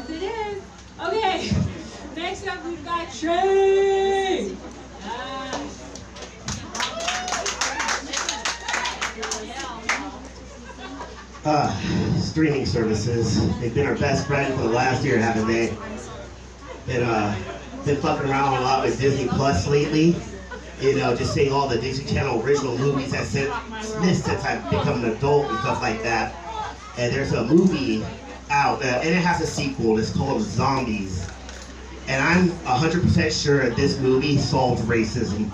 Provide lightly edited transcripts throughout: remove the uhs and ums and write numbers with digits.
Yes, it is. Okay. Next up, we've got Trey. Streaming services. They've been our best friend for the last year, haven't they? Been fucking around a lot with Disney Plus lately. You know, just seeing all the Disney Channel original movies I've missed since I've become an adult and stuff like that. And there's a movie out, and it has a sequel. It's called Zombies. And I'm 100% sure this movie solves racism.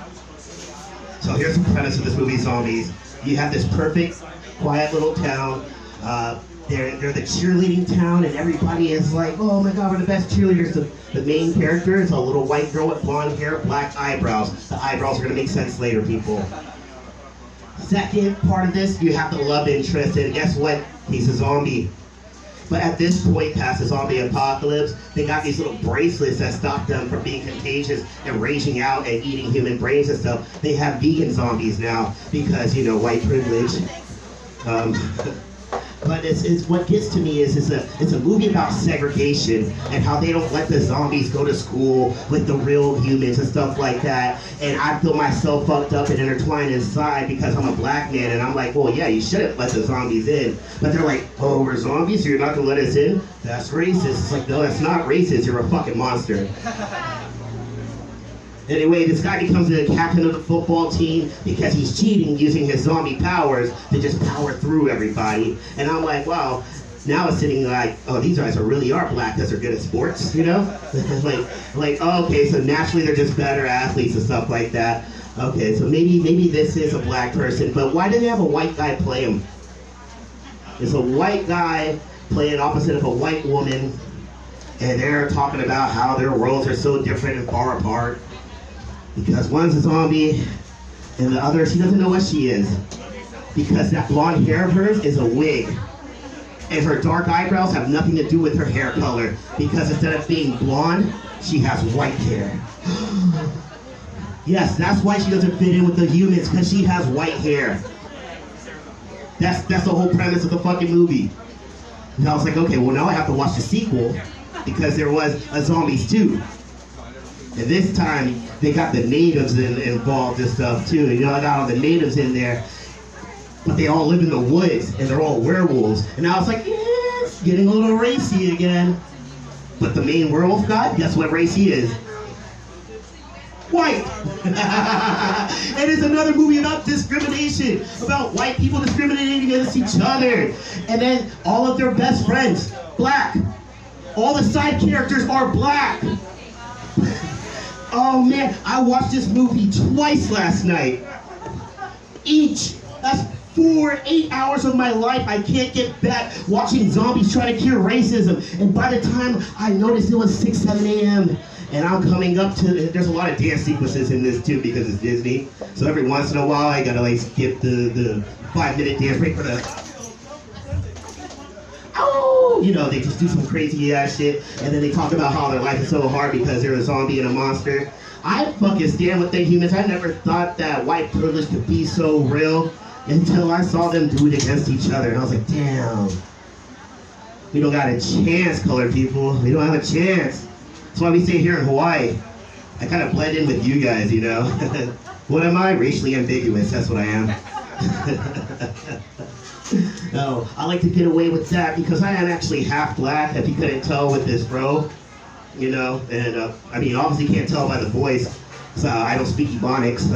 So here's the premise of this movie, Zombies. You have this perfect, quiet little town. They're the cheerleading town, and everybody is like, oh my god, we're the best cheerleaders. The main character is a little white girl with blonde hair, black eyebrows. The eyebrows are gonna make sense later, people. Second part of this, you have the love interest, and guess what? He's a zombie. But at this point, past the zombie apocalypse, they got these little bracelets that stop them from being contagious and raging out and eating human brains and stuff. They have vegan zombies now because, you know, white privilege. But it's what gets to me is it's a movie about segregation and how they don't let the zombies go to school with the real humans and stuff like that. And I feel myself fucked up and intertwined inside because I'm a black man, and I'm like, well, yeah, you shouldn't let the zombies in. But they're like, oh, we're zombies, so you're not gonna let us in? That's racist. It's like, no, that's not racist. You're a fucking monster. Anyway, this guy becomes the captain of the football team because he's cheating using his zombie powers to just power through everybody. And I'm like, wow, now it's sitting like, oh, these guys really are black because they're good at sports, you know? like, oh, okay, so naturally they're just better athletes and stuff like that. Okay, so maybe this is a black person, but why do they have a white guy play him? It's a white guy playing opposite of a white woman, and they're talking about how their worlds are so different and far apart. Because one's a zombie, and the other, she doesn't know what she is. Because that blonde hair of hers is a wig. And her dark eyebrows have nothing to do with her hair color. Because instead of being blonde, she has white hair. Yes, that's why she doesn't fit in with the humans, because she has white hair. That's the whole premise of the fucking movie. And I was like, okay, well now I have to watch the sequel, because there was a Zombies 2. And this time, they got the natives involved and stuff too. You know, I got all the natives in there, but they all live in the woods, and they're all werewolves. And I was like, yes, getting a little racy again. But the main werewolf guy, guess what race he is? White. It is another movie about discrimination, about white people discriminating against each other. And then all of their best friends, black. All the side characters are black. Oh man, I watched this movie twice last night. Each. That's 8 hours of my life I can't get back watching zombies try to cure racism. And by the time I noticed it was 6, 7 a.m. and I'm coming up to, there's a lot of dance sequences in this too because it's Disney. So every once in a while I gotta like skip the 5-minute dance break for the you know, they just do some crazy ass shit, and then they talk about how their life is so hard because they're a zombie and a monster. I fucking stand with the humans. I never thought that white privilege could be so real until I saw them do it against each other, and I was like, damn. We don't got a chance, colored people. We don't have a chance. That's why we stay here in Hawaii. I kind of blend in with you guys, you know. What am I? Racially ambiguous. That's what I am. No, I like to get away with that because I am actually half black, if you couldn't tell with this bro, you know, and I mean, obviously can't tell by the voice, so I don't speak Ebonics.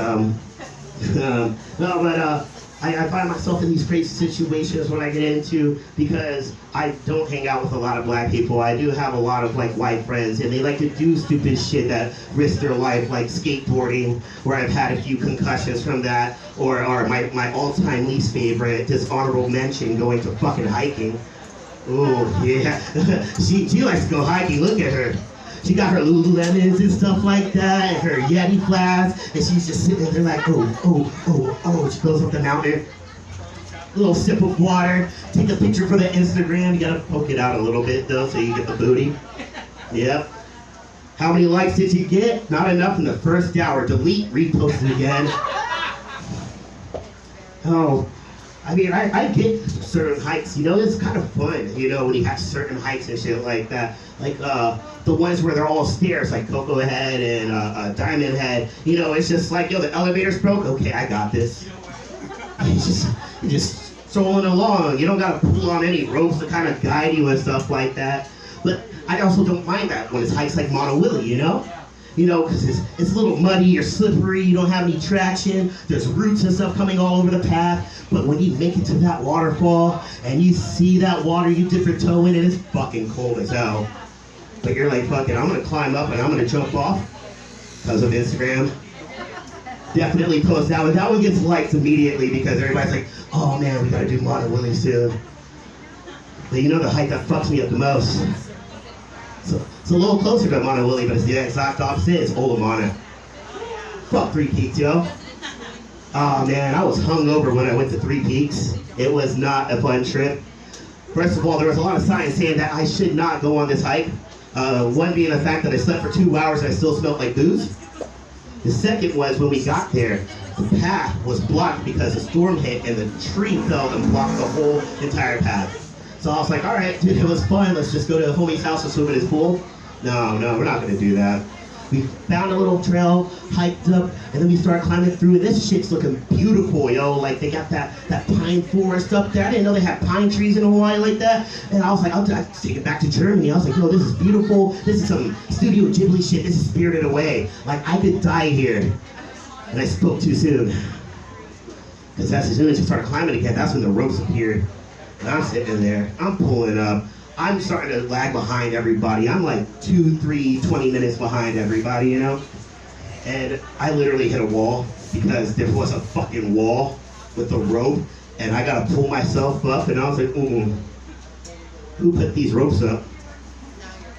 No, but I find myself in these crazy situations when I get into, because I don't hang out with a lot of black people. I do have a lot of like white friends, and they like to do stupid shit that risk their life, like skateboarding, where I've had a few concussions from that, or my all-time least favorite, dishonorable mention, going to fucking hiking. Oh yeah, she likes to go hiking. Look at her. She got her Lululemons and stuff like that, and her Yeti flasks, and she's just sitting there like, oh. She goes up the mountain, a little sip of water, take a picture for the Instagram. You gotta poke it out a little bit though, so you get the booty. Yep. How many likes did you get? Not enough in the first hour. Delete, repost it again. Oh, I mean, I get certain hikes, you know, it's kind of fun, you know, when you have certain hikes and shit like that. Like the ones where they're all stairs, like Cocoa Head and Diamond Head. You know, it's just like, yo, the elevator's broke. Okay, I got this. You're just strolling along. You don't gotta pull on any ropes to kind of guide you and stuff like that. But I also don't mind that when it's hikes like Mono Willie, you know? You know, because it's a little muddy, you're slippery, you don't have any traction, there's roots and stuff coming all over the path, but when you make it to that waterfall, and you see that water, you dip your toe in, and it's fucking cold as hell. But you're like, fuck it, I'm gonna climb up and I'm gonna jump off, because of Instagram. Definitely post that one. That one gets liked immediately, because everybody's like, oh man, we gotta do Mono Willie soon. But you know the hike that fucks me up the most? So it's a little closer to Mono Willie, but it's the exact opposite. It's Ola Mono. Fuck Three Peaks, yo. Oh man, I was hungover when I went to Three Peaks. It was not a fun trip. First of all, there was a lot of signs saying that I should not go on this hike. One being the fact that I slept for 2 hours and I still smelled like booze. The second was when we got there, the path was blocked because a storm hit and the tree fell and blocked the whole entire path. So I was like, all right, dude, it was fun. Let's just go to a homie's house and swim in his pool. No, we're not gonna do that. We found a little trail, hiked up, and then we started climbing through. And this shit's looking beautiful, yo. Like they got that pine forest up there. I didn't know they had pine trees in Hawaii like that. And I was like, I'll take it back to Germany. I was like, yo, this is beautiful. This is some Studio Ghibli shit. This is Spirited Away. Like I could die here. And I spoke too soon. Because as soon as we started climbing again, that's when the ropes appeared. And I'm sitting there, I'm pulling up. I'm starting to lag behind everybody. I'm like 2, 3, 20 minutes behind everybody, you know? And I literally hit a wall because there was a fucking wall with a rope and I gotta pull myself up and I was like, who put these ropes up?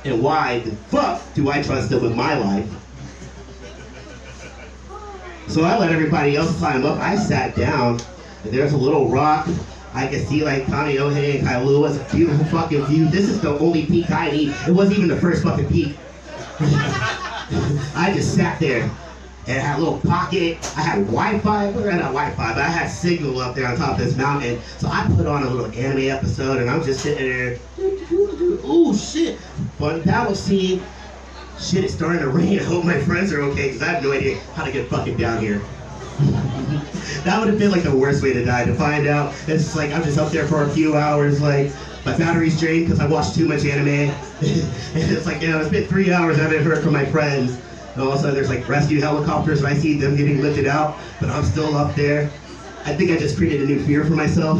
And why the fuck do I trust them with my life? So I let everybody else climb up. I sat down and there's a little rock. I could see like Kaneohe and Kailua. It's a beautiful fucking view. This is the only peak I need. It wasn't even the first fucking peak. I just sat there and I had a little pocket. I had Wi-Fi. Well, not Wi-Fi, but I had signal up there on top of this mountain. So I put on a little anime episode and I'm just sitting there. Ooh, shit. Fun battle scene. Shit, it's starting to rain. I hope my friends are okay because I have no idea how to get fucking down here. That would have been like the worst way to die, to find out it's like I'm just up there for a few hours, like my battery's drained because I watched too much anime. And it's like, you know, it's been 3 hours I haven't heard from my friends. And all of a sudden there's like rescue helicopters and I see them getting lifted out, but I'm still up there. I think I just created a new fear for myself.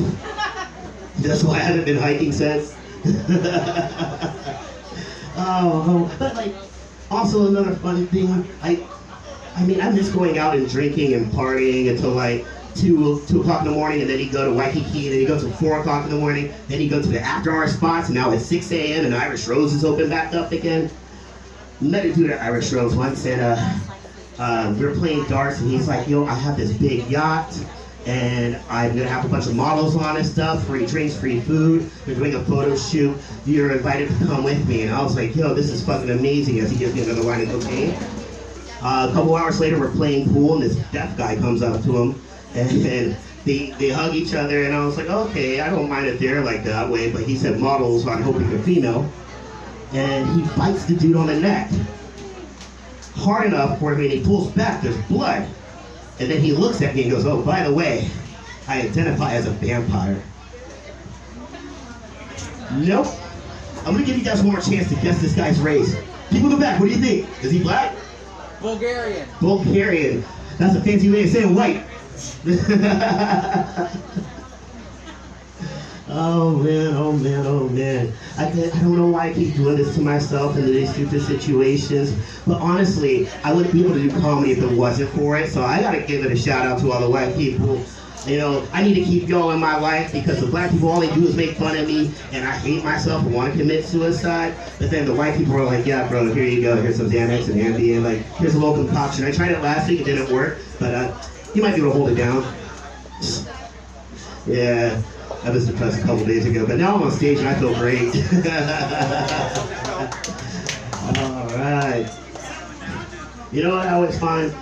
That's why I haven't been hiking since. But like, also another fun thing, I mean, I miss going out and drinking and partying until like 2 o'clock in the morning, and then you go to Waikiki, and then you go to 4 o'clock in the morning, then you go to the after hour spots, and now it's 6 a.m. and Irish Rose is open back up again. Met a dude at Irish Rose once, and we were playing darts, and he's like, yo, I have this big yacht, and I'm gonna have a bunch of models on and stuff, free drinks, free food, we're doing a photo shoot, you're invited to come with me. And I was like, yo, this is fucking amazing, as he gives me another line of cocaine. A couple hours later, we're playing pool, and this deaf guy comes up to him, and they hug each other, and I was like, okay, I don't mind if they're like that way, but he said models, so I'm hoping they're female, and he bites the dude on the neck, hard enough for me, and he pulls back, there's blood, and then he looks at me and goes, oh, by the way, I identify as a vampire. Nope. I'm gonna give you guys one more chance to guess this guy's race. People in the back, what do you think? Is he black? Bulgarian. Bulgarian. That's a fancy way of saying white. Oh man, oh man, oh man. I don't know why I keep doing this to myself in these stupid situations, but honestly, I wouldn't be able to do comedy if it wasn't for it, so I gotta give it a shout out to all the white people. You know, I need to keep y'all in my life because the black people, all they do is make fun of me, and I hate myself and want to commit suicide. But then the white people are like, yeah, bro, here you go. Here's some Xanax and Ambien. Like, here's a little concoction. I tried it last week. It didn't work, but you might be able to hold it down. Yeah, I was depressed a couple days ago, but now I'm on stage and I feel great. All right. You know what I always find?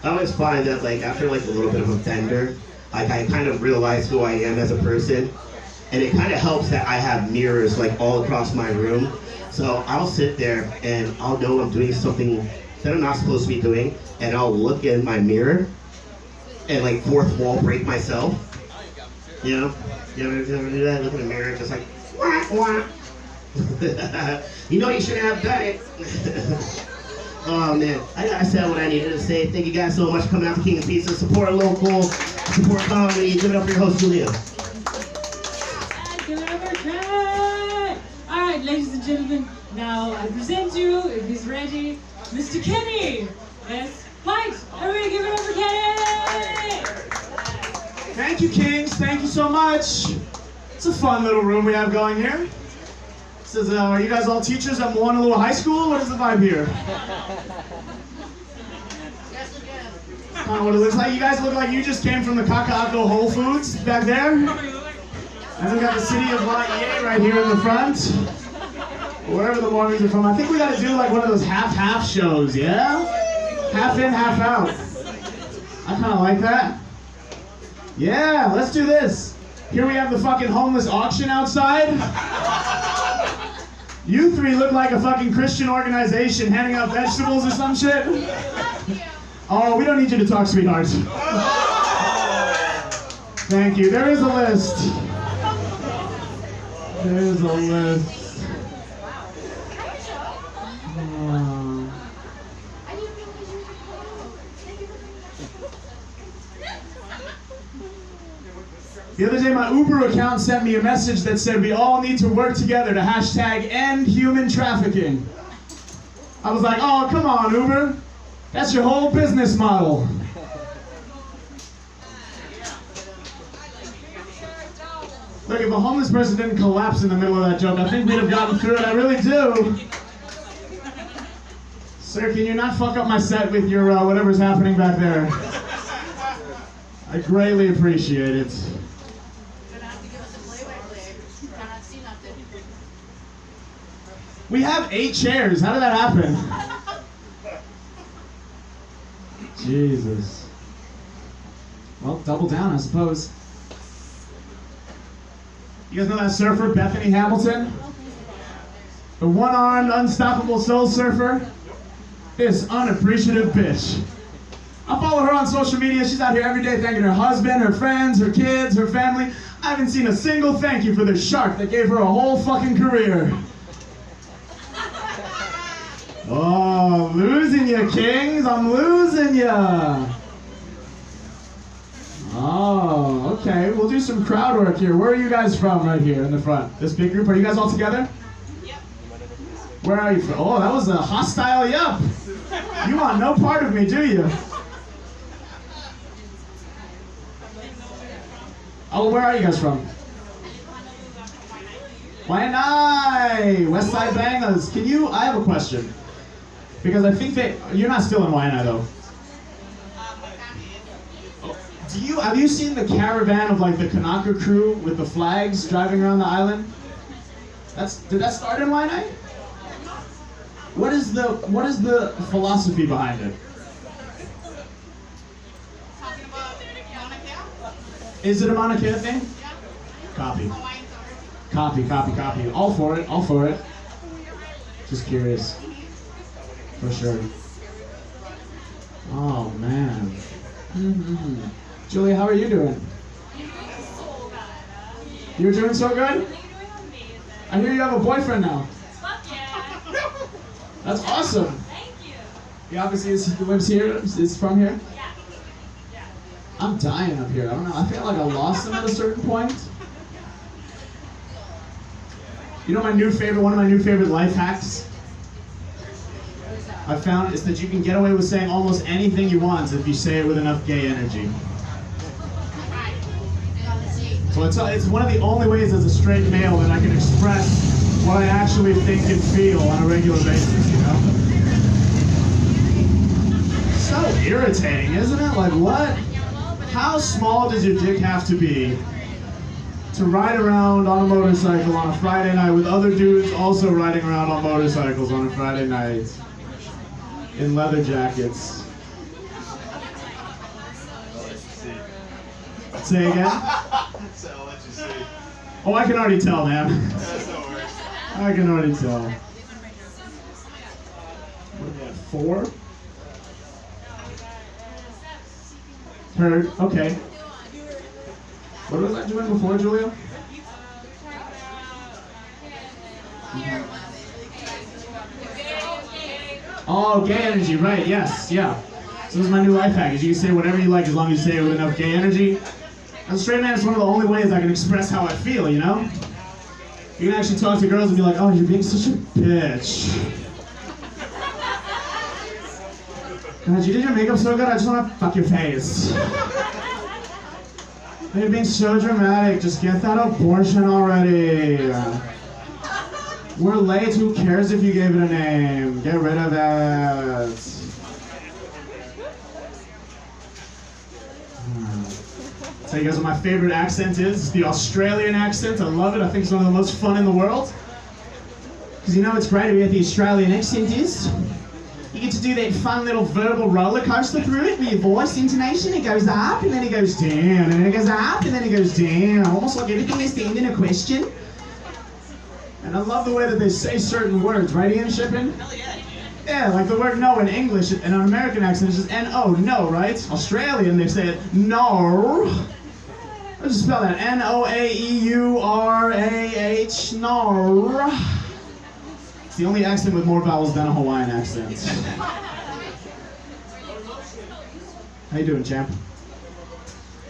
I always find that like after like a little bit of a bender, like I kind of realize who I am as a person. And it kind of helps that I have mirrors like all across my room. So I'll sit there and I'll know I'm doing something that I'm not supposed to be doing, and I'll look in my mirror and like fourth wall break myself. You know? You ever do that? Look in the mirror just like, wah, wah. You know you shouldn't have done it. Oh man, I said what I needed to say. Thank you guys so much for coming out to King of Pizza. Support local, support comedy. Give it up for your host, Julia. Give it up for Ken! Alright, ladies and gentlemen, now I present you, if he's ready, Mr. Kenny! Yes, fight! Everybody give it up for Kenny! Thank you, Kings. Thank you so much. It's a fun little room we have going here. Says, are you guys all teachers at Moanalua High School? What is the vibe here? What it looks like. You guys look like you just came from the Kaka'ako Whole Foods back there. And we got the city of Laie right here in the front. Wherever the Mormons are from. I think we got to do like one of those half-half shows, yeah? Half in, half out. I kind of like that. Yeah, let's do this. Here we have the fucking homeless auction outside. You three look like a fucking Christian organization handing out vegetables or some shit. Oh, we don't need you to talk, sweetheart. Thank you. There is a list. There's a list. The other day, my Uber account sent me a message that said we all need to work together to hashtag end human trafficking. I was like, oh, come on, Uber. That's your whole business model. Look, if a homeless person didn't collapse in the middle of that joke, I think we'd have gotten through it. I really do. Sir, can you not fuck up my set with your whatever's happening back there? I greatly appreciate it. We have 8 chairs. How did that happen? Jesus. Well, double down, I suppose. You guys know that surfer, Bethany Hamilton? The one-armed, unstoppable soul surfer? This unappreciative bitch. I follow her on social media. She's out here every day thanking her husband, her friends, her kids, her family. I haven't seen a single thank you for the shark that gave her a whole fucking career. Oh, losing ya, Kings. I'm losing ya. Oh, okay. We'll do some crowd work here. Where are you guys from right here in the front? This big group? Are you guys all together? Yep. Where are you from? Oh, that was a hostile yup. You want no part of me, do you? Oh, where are you guys from? Waianae! West Side Bangers. Can you, I have a question. Because I think that, you're not still in Waianae though. Have you seen the caravan of like the Kanaka crew with the flags driving around the island? Did that start in Waianae? What is the philosophy behind it? Is it a Mauna Kea thing? Copy. Copy. All for it. Just curious. For sure. Oh, man. Julia, how are you doing? You're doing so good? I hear you have a boyfriend now. That's awesome. Thank you. He obviously lives here, is from here? Yeah. I'm dying up here. I don't know. I feel like I lost him at a certain point. You know one of my new favorite life hacks I found is that you can get away with saying almost anything you want if you say it with enough gay energy. So it's one of the only ways as a straight male that I can express what I actually think and feel on a regular basis, you know? So irritating, isn't it? Like what? How small does your dick have to be to ride around on a motorcycle on a Friday night with other dudes also riding around on motorcycles on a Friday night in leather jackets? Say again. So I'll let you see. Oh, I can already tell, man. That's no worries. I can already tell. What do we have, 4? Heard. Okay. What was I doing before, Julia? Oh, gay energy, right, yes, yeah. So this is my new life hack, is you can say whatever you like as long as you say it with enough gay energy. As a straight man, it's one of the only ways I can express how I feel, you know? You can actually talk to girls and be like, oh, you're being such a bitch. God, you did your makeup so good, I just want to fuck your face. You're being so dramatic, just get that abortion already. We're late, who cares if you gave it a name? Get rid of it. I'll tell you guys what my favorite accent is. It's the Australian accent. I love it. I think it's one of the most fun in the world. Because you know what's great about the Australian accent is? You get to do that fun little verbal roller coaster through it with your voice intonation. It goes up and then it goes down, and then it goes up and then it goes down. Almost like everything they stand in a question. And I love the way that they say certain words, right, Ian Shippen? Yeah, like the word no in English, and an American accent is just N-O, no, right? Australian, they say it no. Let's just spell that, N-O-A-E-U-R-A-H, no. It's the only accent with more vowels than a Hawaiian accent. How you doing, champ?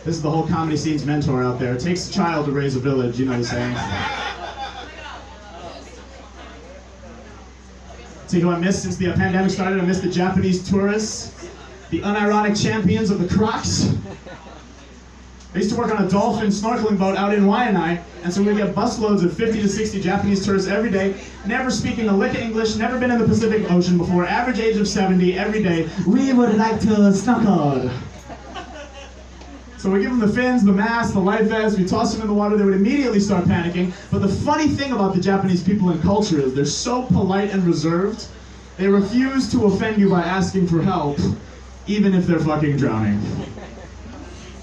This is the whole comedy scene's mentor out there. It takes a child to raise a village, you know the saying. Tell you who I missed since the pandemic started. I missed the Japanese tourists, the unironic champions of the Crocs. I used to work on a dolphin snorkeling boat out in Waianae, and so we get busloads of 50 to 60 Japanese tourists every day, never speaking a lick of English, never been in the Pacific Ocean before, average age of 70 every day. We would like to snorkel. So we give them the fins, the mask, the life vest, we toss them in the water, they would immediately start panicking. But the funny thing about the Japanese people and culture is they're so polite and reserved, they refuse to offend you by asking for help, even if they're fucking drowning.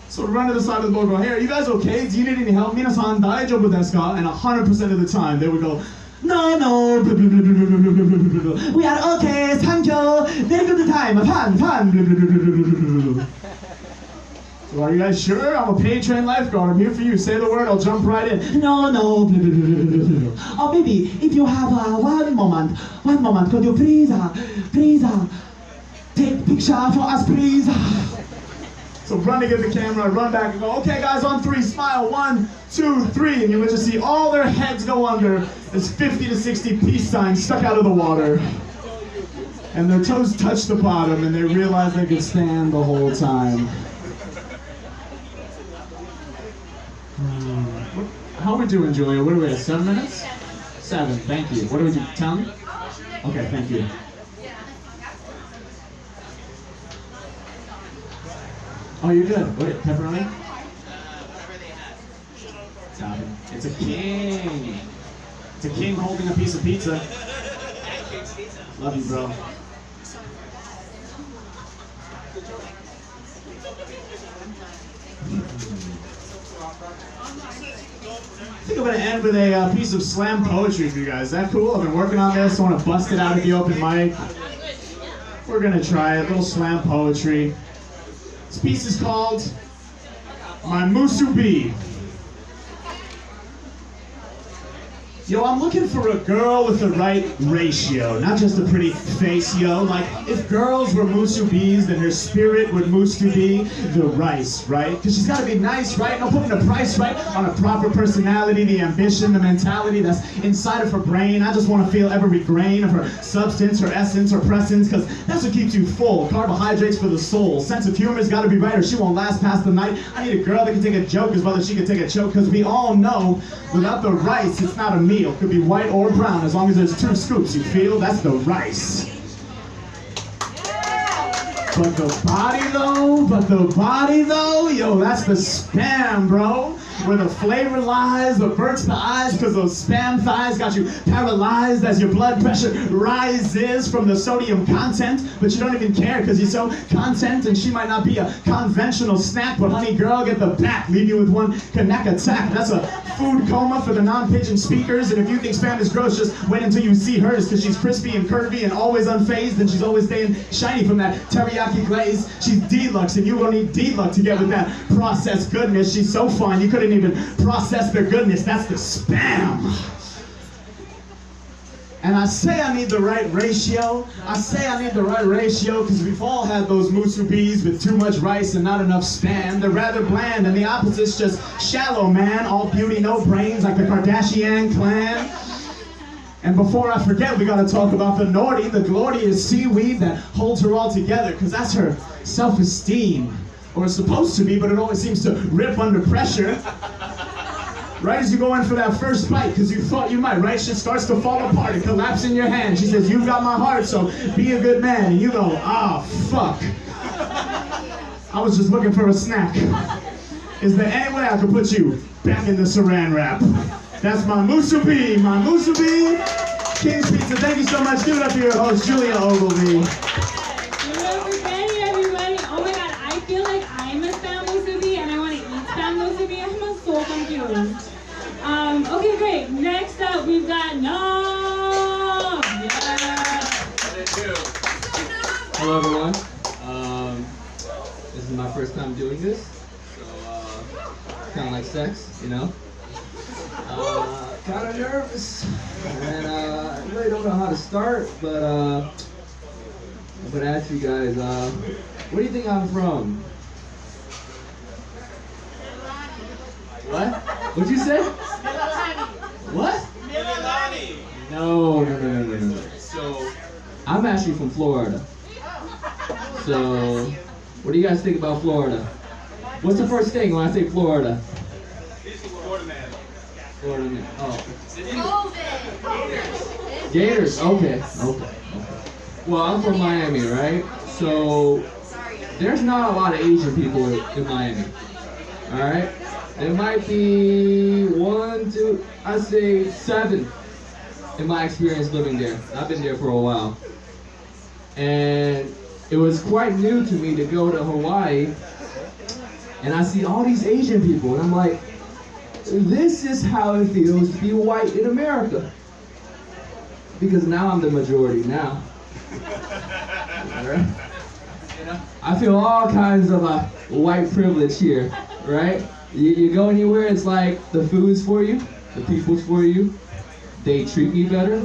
So we run to the side of the boat and go, hey, are you guys okay? Do you need any help? Minasan daijoubu desu ka? And 100% of the time, they would go, no, no, blah, blah, blah, blah, blah, blah, blah, blah. We are okay, thank you, very good time, fun, fun, blah, blah, blah, blah, blah, blah. So are you guys sure? I'm a paid trained lifeguard. I'm here for you. Say the word, I'll jump right in. No, no. Blah, blah, blah, blah, blah. Or maybe if you have one moment, could you please take picture for us, please? So run to get the camera, run back and go, okay guys, on 3, smile, 1, 2, 3, and you would just see all their heads go under as 50 to 60 peace signs stuck out of the water. And their toes touch the bottom and they realize they could stand the whole time. How are we doing, Julia? What are we at, 7 minutes? 7, thank you. What do we do, 10? Okay, thank you. Oh, you're good. Wait, pepperoni? It's a king. It's a king holding a piece of pizza. Love you, bro. I think I'm going to end with a piece of slam poetry for you guys. Is that cool? I've been working on this. I want to bust it out at the open mic. We're going to try a little slam poetry. This piece is called My Musubi. Yo, I'm looking for a girl with the right ratio, not just a pretty face, yo. Like, if girls were musubis, then her spirit would musubi the rice, right? Because she's got to be nice, right? No putting a price, right, on a proper personality, the ambition, the mentality that's inside of her brain. I just want to feel every grain of her substance, her essence, her presence, because that's what keeps you full. Carbohydrates for the soul. Sense of humor's got to be right or she won't last past the night. I need a girl that can take a joke as well as she can take a choke, because we all know without the rice, it's not a meal. Could be white or brown, as long as there's 2 scoops, you feel? That's the rice. But the body though, yo, that's the spam, bro. where the flavor lies, what burns the eyes, because those spam thighs got you paralyzed as your blood pressure rises from the sodium content, but you don't even care because you're so content, and she might not be a conventional snack, but honey girl, get the back, leave you with one connect attack. That's a food coma for the non-pigeon speakers, and if you think spam is gross, just wait until you see hers, because she's crispy and curvy and always unfazed, and she's always staying shiny from that teriyaki glaze. She's deluxe, and you will need deluxe to get with that processed goodness. She's so fine, you couldn't even process the goodness. That's the spam. And I say I need the right ratio. I say I need the right ratio because we've all had those musubis with too much rice and not enough spam. They're rather bland, and the opposite's just shallow, man. All beauty, no brains, like the Kardashian clan. And before I forget, we gotta talk about the naughty, the glorious seaweed that holds her all together, because that's her self-esteem. Or it's supposed to be, but it always seems to rip under pressure. Right as you go in for that first bite, because you thought you might, right? Shit starts to fall apart and collapse in your hand. She says, "You've got my heart, so be a good man." And you go, "Ah, fuck. I was just looking for a snack. Is there any way I could put you back in the saran wrap?" That's my musubi, King's Pizza. Thank you so much. Give it up to your host, Julia Ogilvy. Everybody, everybody. Oh my god, I feel like I'm a spam musubi and I want to eat spam musubi. I'm so confused. Okay, great. Next up, we've got Nom. Yeah. Hello, everyone. This is my first time doing this, so kind of like sex, you know. Kind of nervous, and I really don't know how to start, but I'm gonna ask you guys, where do you think I'm from? What? What'd you say? What? No. So, I'm actually from Florida. So, what do you guys think about Florida? What's the first thing when I say Florida? Florida man. Oh. Gators. Okay. Well, I'm from Miami, right? So there's not a lot of Asian people in Miami. All right. There might be one, two, I'd say 7 in my experience living there. I've been there for a while, and it was quite new to me to go to Hawaii, and I see all these Asian people, and I'm like, this is how it feels to be white in America. Because now I'm the majority now. Right? You know, I feel all kinds of white privilege here, right? You go anywhere, it's like the food's for you, the people's for you, they treat me better,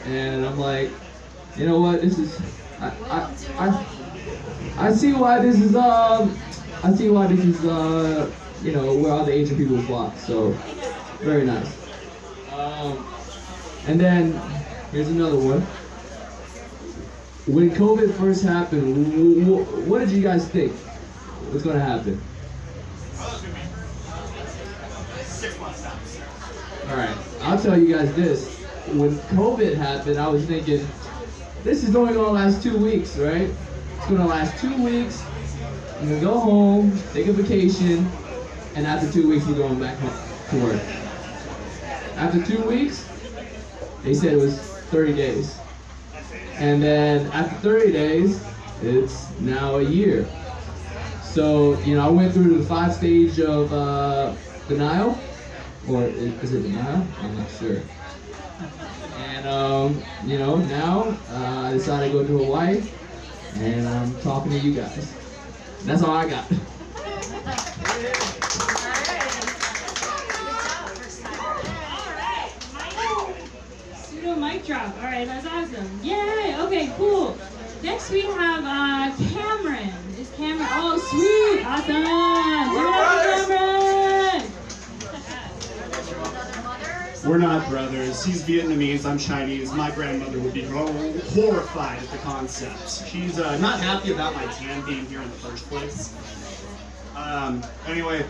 and I'm like, you know what? This is, I see why this is you know, where all the Asian people flock, so very nice. And then, here's another one. When COVID first happened, what did you guys think was going to happen? Alright, I'll tell you guys this. When COVID happened, I was thinking, this is only going to last 2 weeks, right? It's going to last 2 weeks. I'm going to go home, take a vacation, and after 2 weeks, we're going back to work. After 2 weeks, they said it was 30 days. And then after 30 days, it's now a year. So, you know, I went through the 5 stage of denial, or is it denial? I'm not sure. And, you know, now I decided to go to Hawaii, and I'm talking to you guys. That's all I got. Mic drop. All right, that's awesome. Yay! Okay, cool. Next we have Cameron. Is Cameron? Oh, sweet! Awesome! Cameron! We're not brothers. He's Vietnamese. I'm Chinese. My grandmother would be horrified at the concept. She's not happy about my tan being here in the first place. Anyway,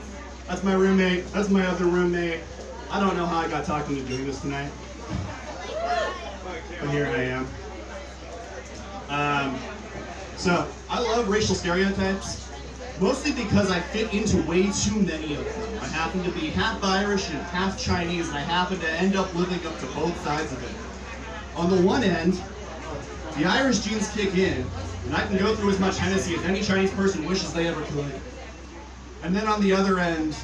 that's my roommate. That's my other roommate. I don't know how I got talked into doing this tonight. But here I am. So, I love racial stereotypes, Mostly because I fit into way too many of them. I happen to be half Irish and half Chinese, and I happen to end up living up to both sides of it. On the one end, the Irish genes kick in, and I can go through as much Hennessy as any Chinese person wishes they ever could. And then on the other end,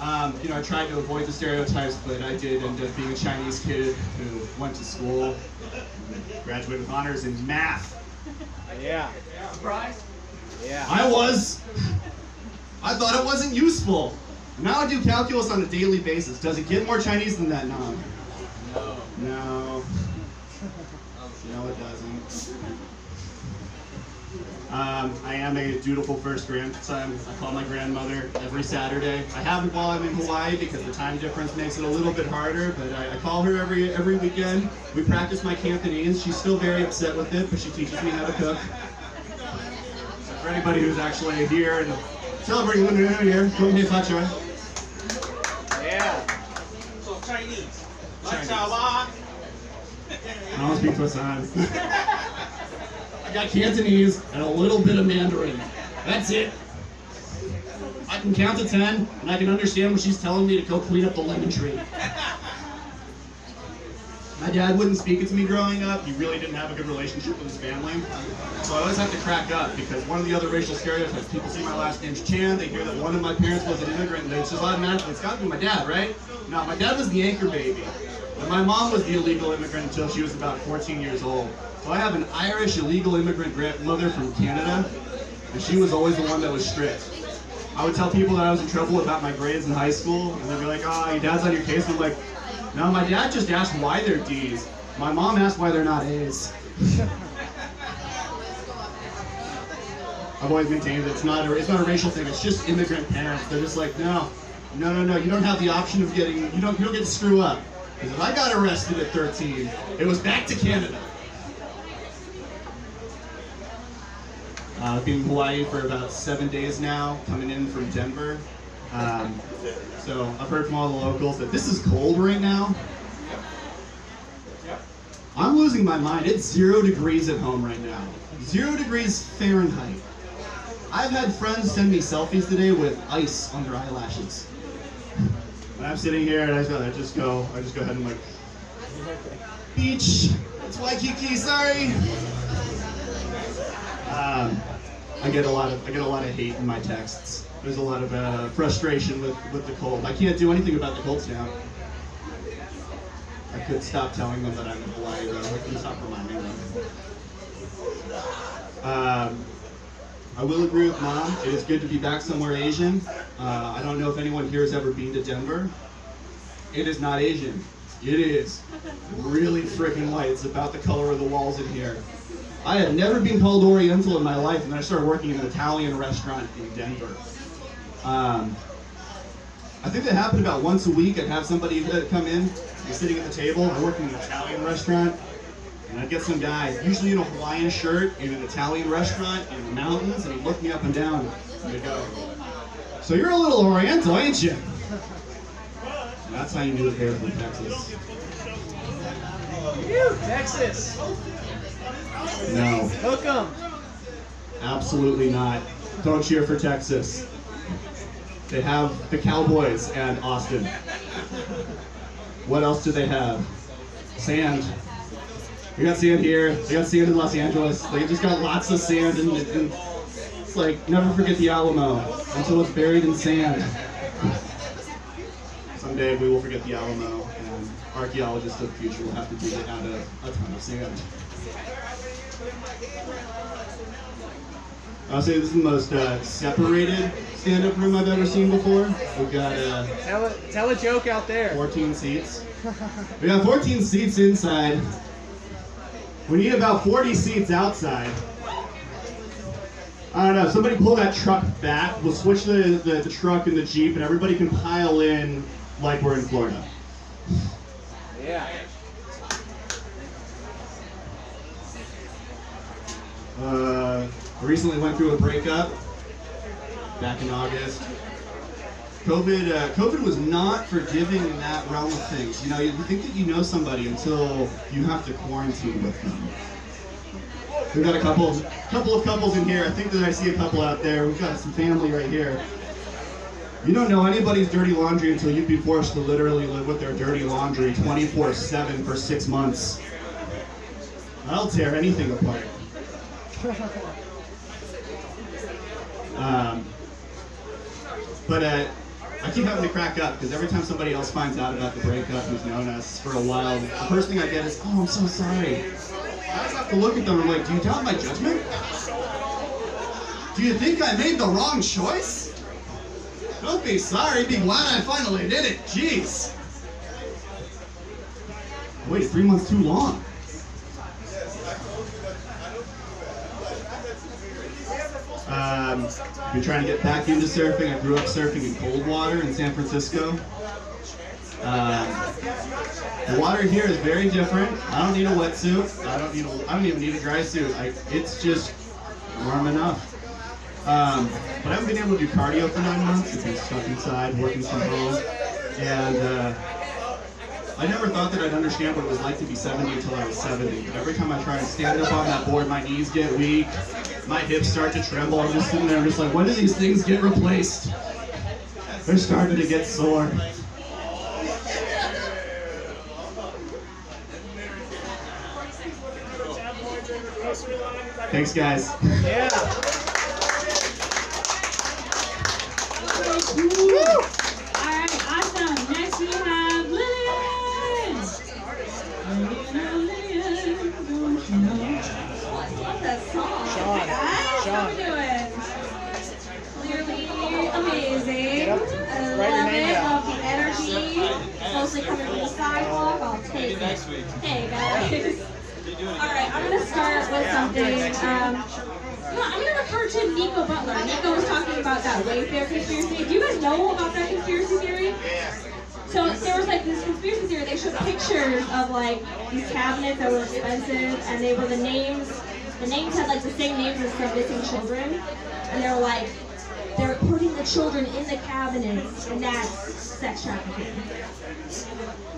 I tried to avoid the stereotypes, but I did end up being a Chinese kid who went to school, graduated with honors in math. Yeah. Surprise? Yeah. I thought it wasn't useful. Now I do calculus on a daily basis. Does it get more Chinese than that? No. No. No, it doesn't. I am a dutiful first grandson. I call my grandmother every Saturday. I haven't while I'm in Hawaii because the time difference makes it a little bit harder, but I call her every weekend. We practice my Cantonese. She's still very upset with it, but she teaches me how to cook. So for anybody who's actually here and celebrating Lunar New Year, Kung Hei Fa Choi. Yeah. So Chinese. Chinese. I I don't speak Tosan. I got Cantonese and a little bit of Mandarin. That's it. I can count to 10, and I can understand when she's telling me to go clean up the lemon tree. My dad wouldn't speak it to me growing up. He really didn't have a good relationship with his family. So I always have to crack up because one of the other racial stereotypes, people see my last name's Chan, they hear that one of my parents was an immigrant, and it's just automatically, it's got to be my dad, right? No, my dad was the anchor baby. And my mom was the illegal immigrant until she was about 14 years old. So I have an Irish illegal immigrant grandmother from Canada, and she was always the one that was strict. I would tell people that I was in trouble about my grades in high school, and they'd be like, "Oh, your dad's on your case." I'm like, "No, my dad just asked why they're D's. My mom asked why they're not A's." I've always maintained that it's not a racial thing. It's just immigrant parents. They're just like, no. You don't have the option of getting. You don't get to screw up. Because if I got arrested at 13, it was back to Canada. I've been in Hawaii for about 7 days now, coming in from Denver. So I've heard from all the locals that this is cold right now. I'm losing my mind. It's 0 degrees at home right now. 0 degrees Fahrenheit. I've had friends send me selfies today with ice on their eyelashes. And I'm sitting here and I just go ahead and like, beach. It's Waikiki. Sorry. I get a lot of hate in my texts. There's a lot of frustration with the cold. I can't do anything about the cold snap. I could stop telling them that I'm in Hawaii though. I couldn't stop reminding them. I will agree with Mom. It is good to be back somewhere Asian. I don't know if anyone here has ever been to Denver. It is not Asian. It is really freaking white. It's about the color of the walls in here. I had never been called Oriental in my life, and then I started working in an Italian restaurant in Denver. I think that happened about once a week. I'd have somebody come in, be sitting at the table. I work in an Italian restaurant, and I'd get some guy, usually in a Hawaiian shirt, in an Italian restaurant in the mountains, and he'd look me up and down, and he'd go, "So you're a little Oriental, ain't you?" And that's how you knew that they were from Texas. Phew, Texas. No. Hook 'em. Absolutely not. Don't cheer for Texas. They have the Cowboys and Austin. What else do they have? Sand. We got sand here. They got sand in Los Angeles. They just got lots of sand, and it's like, never forget the Alamo until it's buried in sand. Someday we will forget the Alamo, and archaeologists of the future will have to dig it out of a ton of sand. I'll say this is the most separated stand-up room I've ever seen before. We've got Tell a joke out there. 14 seats. We got 14 seats inside. We need about 40 seats outside. I don't know, somebody pull that truck back. We'll switch the truck and the Jeep, and everybody can pile in like we're in Florida. Yeah. I recently went through a breakup back in August. COVID was not forgiving in that realm of things. You think that you know somebody until you have to quarantine with them. We've got a couple of couples in here. I think that I see a couple out there. We've got some family right here. You don't know anybody's dirty laundry until you'd be forced to literally live with their dirty laundry 24/7 for 6 months. I'll tear anything apart. I keep having to crack up because every time somebody else finds out about the breakup who's known us for a while, the first thing I get is, oh, I'm so sorry. I just have to look at them and I'm like, do you doubt my judgment? Do you think I made the wrong choice? Don't be sorry, be glad I finally did it. Jeez. Wait, 3 months too long. Been trying to get back into surfing. I grew up surfing in cold water in San Francisco. The water here is very different. I don't need a wetsuit. I don't even need a dry suit. It's just warm enough. But I haven't been able to do cardio for 9 months. I've been stuck inside, working from home, and I never thought that I'd understand what it was like to be 70 until I was 70. Every time I try and stand up on that board, my knees get weak, my hips start to tremble. I'm just sitting there, I'm just like, when do these things get replaced? They're starting to get sore. Thanks, guys. Yeah. Alright, awesome. Next we have Lillian! Love that song. Sean. Hi guys, how we Sean. doing? Clearly amazing. I Write your love name it. down. Love the energy. Mostly coming from the sidewalk. I'll take it. Next week. Hey guys. Alright, I'm gonna start with something. I'm gonna refer to Nico Butler. Nico was talking about that Wayfair conspiracy. Do you guys know about that conspiracy theory? So there was like this conspiracy theory. They showed pictures of like these cabinets that were expensive, and they were the names. The names had like the same names as some missing children, and they were like, they're putting the children in the cabinets, and that's sex trafficking.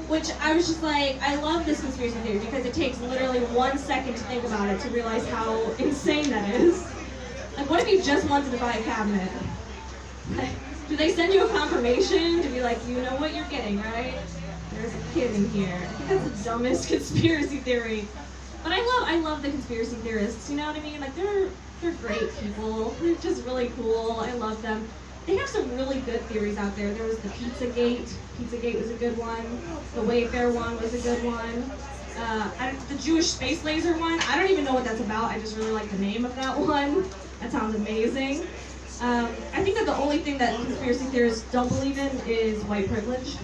Which I was just like, I love this conspiracy theory because it takes literally 1 second to think about it to realize how insane that is. Like, what if you just wanted to buy a cabinet? Like, do they send you a confirmation to be like, you know what you're getting, right? There's a kid in here. I think that's the dumbest conspiracy theory. But I love the conspiracy theorists. You know what I mean? Like, they're great people. They're just really cool. I love them. They have some really good theories out there. There was the Pizzagate. Pizzagate was a good one. The Wayfair one was a good one. The Jewish space laser one. I don't even know what that's about. I just really like the name of that one. That sounds amazing. I think that the only thing that conspiracy theorists don't believe in is white privilege.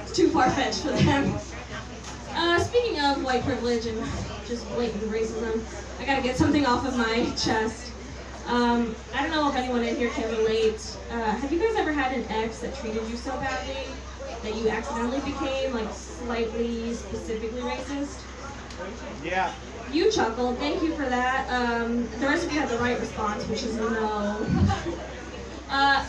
It's too far-fetched for them. Speaking of white privilege and just blatant racism, I gotta get something off of my chest. I don't know if anyone in here can relate. Have you guys ever had an ex that treated you so badly that you accidentally became like slightly specifically racist? Yeah. You chuckled. Thank you for that. The rest of you had the right response, which is no. I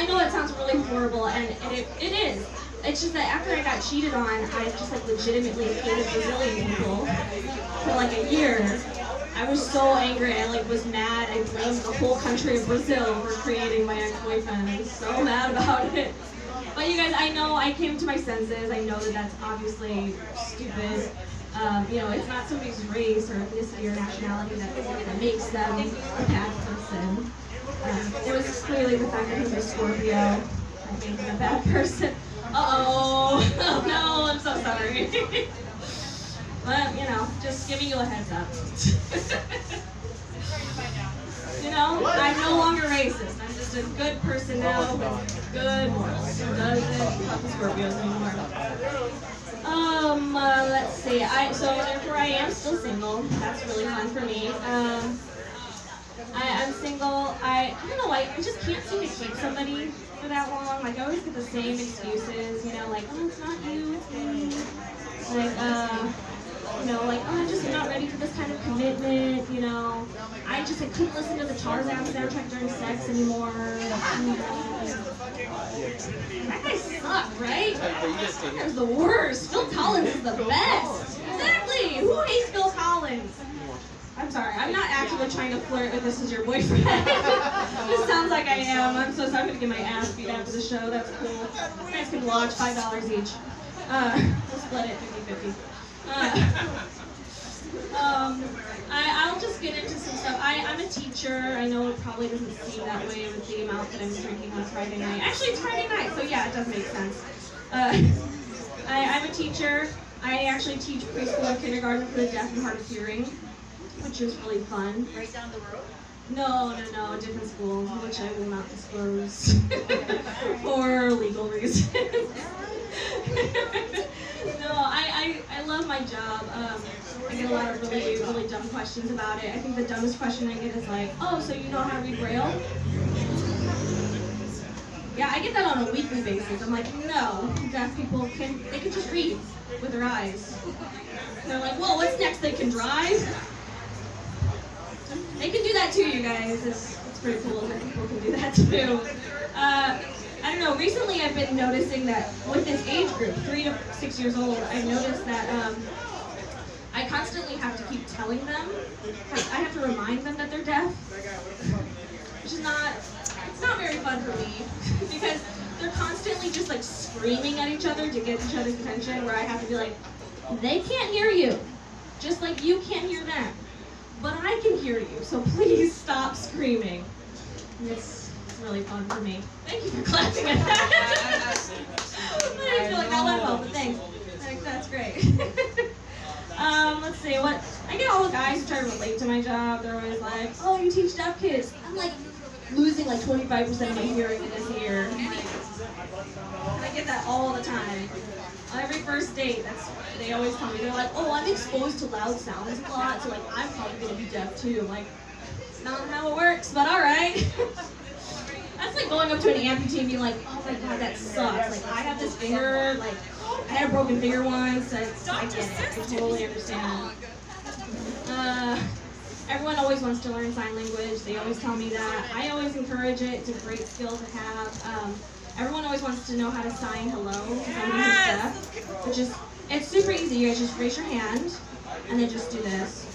know it sounds really horrible, and it is. It's just that after I got cheated on, I just like legitimately hated Brazilian people for like a year. I was so angry. I like was mad. I blamed the whole country of Brazil for creating my ex-boyfriend. I was so mad about it. But you guys, I know I came to my senses. I know that that's obviously stupid. It's not somebody's race or ethnicity or nationality that makes them a bad person. It was clearly the fact that he was a Scorpio that made him a bad person. Uh-oh. Oh no, I'm so sorry. But, just giving you a heads up. I'm no longer racist. I'm just a good person now with good morals. Who doesn't fuck with Scorpios anymore? Let's see. So therefore I am still single. That's really fun for me. I'm single. I don't know, I just can't seem to keep somebody for that long. Like, I always get the same excuses, like, oh, it's not you, it's me. Like, I'm just not ready for this kind of commitment, I couldn't listen to the Tarzan soundtrack during sex anymore. That guy sucked, right? That guy's the worst. Phil Collins is the best. Exactly. Who hates Phil Collins? sorry. I'm not actively trying to flirt with this as your boyfriend. This sounds like I am. I'm so sorry. I'm gonna get my ass beat after the show. That's cool. You guys can watch, $5 each. We'll split it 50-50. I'll just get into some stuff. I'm a teacher. I know it probably doesn't seem that way with the amount that I'm drinking on Friday night. Actually, it's Friday night, so yeah, it does make sense. I'm a teacher. I actually teach preschool and kindergarten for the deaf and hard of hearing, which is really fun. Right down the road? No, a different school, which I will not disclose for legal reasons. No, I love my job. I get a lot of really dumb questions about it. I think the dumbest question I get is like, oh, so you know how to read Braille? Yeah, I get that on a weekly basis. I'm like, no, deaf people can just read with their eyes. And they're like, whoa, what's next? They can drive? They can do that too, you guys. It's pretty cool that people can do that too. I don't know, recently I've been noticing that with this age group, 3 to 6 years old, I've noticed that I constantly have to keep telling them, I have to remind them that they're deaf, which is it's not very fun for me, because they're constantly just like screaming at each other to get each other's attention, where I have to be like, they can't hear you, just like you can't hear them, but I can hear you, so please stop screaming. And it's really fun for me. Thank you for clapping at that. I didn't feel like that went well, but thanks. That's great. Let's see, I get all the guys who try to relate to my job. They're always like, oh, you teach deaf kids. I'm like losing like 25% of my hearing in this year. And I get that all the time. On every first date, they always tell me, they're like, oh, I'm exposed to loud sounds a lot, so like I'm probably gonna be deaf too. I'm like, it's not how it works, but all right. That's like going up to an amputee and being like, oh my god, that sucks. Like, I have this finger, like, I had a broken finger once. I get it. I totally understand. Everyone always wants to learn sign language. They always tell me that. I always encourage it. It's a great skill to have. Everyone always wants to know how to sign hello to someone who's deaf, which is, it's super easy. You guys just raise your hand and then just do this.